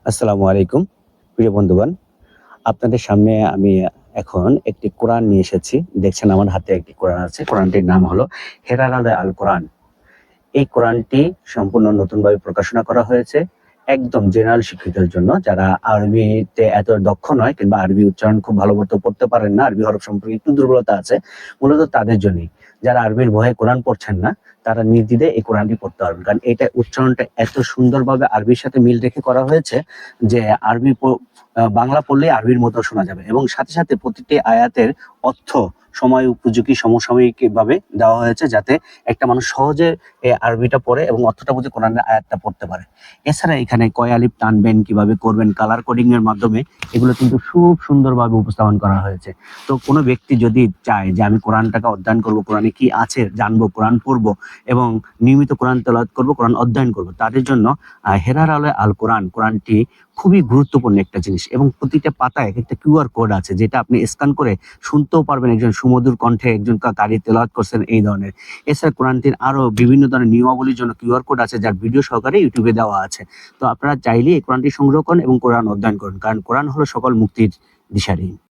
আসসালামু আলাইকুম প্রিয় বন্ধুগণ। আপনাদের সামনে আমি এখন একটি কোরআন নিয়ে এসেছি। দেখছেন আমার হাতে একটি কোরআন আছে। কোরআনটির নাম হলো হেরার আল কোরআন। এই কোরআনটি সম্পূর্ণ নতুনভাবে প্রকাশনা করা হয়েছে। একদম জেনারেল শিক্ষিতের জন্য যারা আরবিতে এত দক্ষ নয় কিংবা আরবি উচ্চারণ খুব ভালো মতো পড়তে পারেন না, আরবি হরফ সম্পর্কে একটু দুর্বলতা আছে, মূলত তাদের জন্যই। যারা আরবির ভয়ে কোরআন পড়ছেন না, তারা নির্দ্বিধায় এই কোরআনটি পড়তে পারবেন। কারণ এটা উচ্চারণটা এত সুন্দরভাবে আরবির সাথে মিল রেখে করা হয়েছে যে আরবি বাংলা পড়লেই আরবির মতো শোনা যাবে এবং সাথে, সাথে প্রতিটি আয়াতের অর্থ সময় উপযোগী সমসাময়িকভাবে দেওয়া হয়েছে যাতে একটা মানুষ সহজে আরবিটা পড়ে এবং অর্থটা বুঝে কোরআনের আয়াতটা পড়তে পারে। এছাড়া এখানে কয় আলিফ টানবেন, কিভাবে করবেন, কালার কোডিং এর মাধ্যমে এগুলো কিন্তু খুব সুন্দরভাবে উপস্থাপন করা হয়েছে। তো কোনো ব্যক্তি যদি চায় যে আমি কোরআনটাকে অধ্যয়ন করব, কোরআনে কি আছে জানবো, কোরআন পড়বো এবং নিয়মিত কোরআন তেলাওয়াত করব, কোরআন অধ্যয়ন করব, তাদের জন্য হেরার আলোয় আল কোরআন কোরআনটি খুবই গুরুত্বপূর্ণ একটা জিনিস এবং প্রতিটা পাতায় একটা কিউআর কোড আছে যেটা আপনি স্ক্যান করে শুনতেও পারবেন একজন সুমধুর কণ্ঠে একজন কারি তেলাওয়াত করছেন এই ধরনের। এছাড়া কোরআনটির আরো বিভিন্ন ধরনের নিয়মাবলীর জন্য কিউআর কোড আছে যার ভিডিও সহকারে ইউটিউবে দেওয়া আছে। তো আপনারা চাইলে এই কোরআনটি সংগ্রহ করুন এবং কোরআন অধ্যয়ন করুন, কারণ কোরআন হলো সকল মুক্তির দিশারি।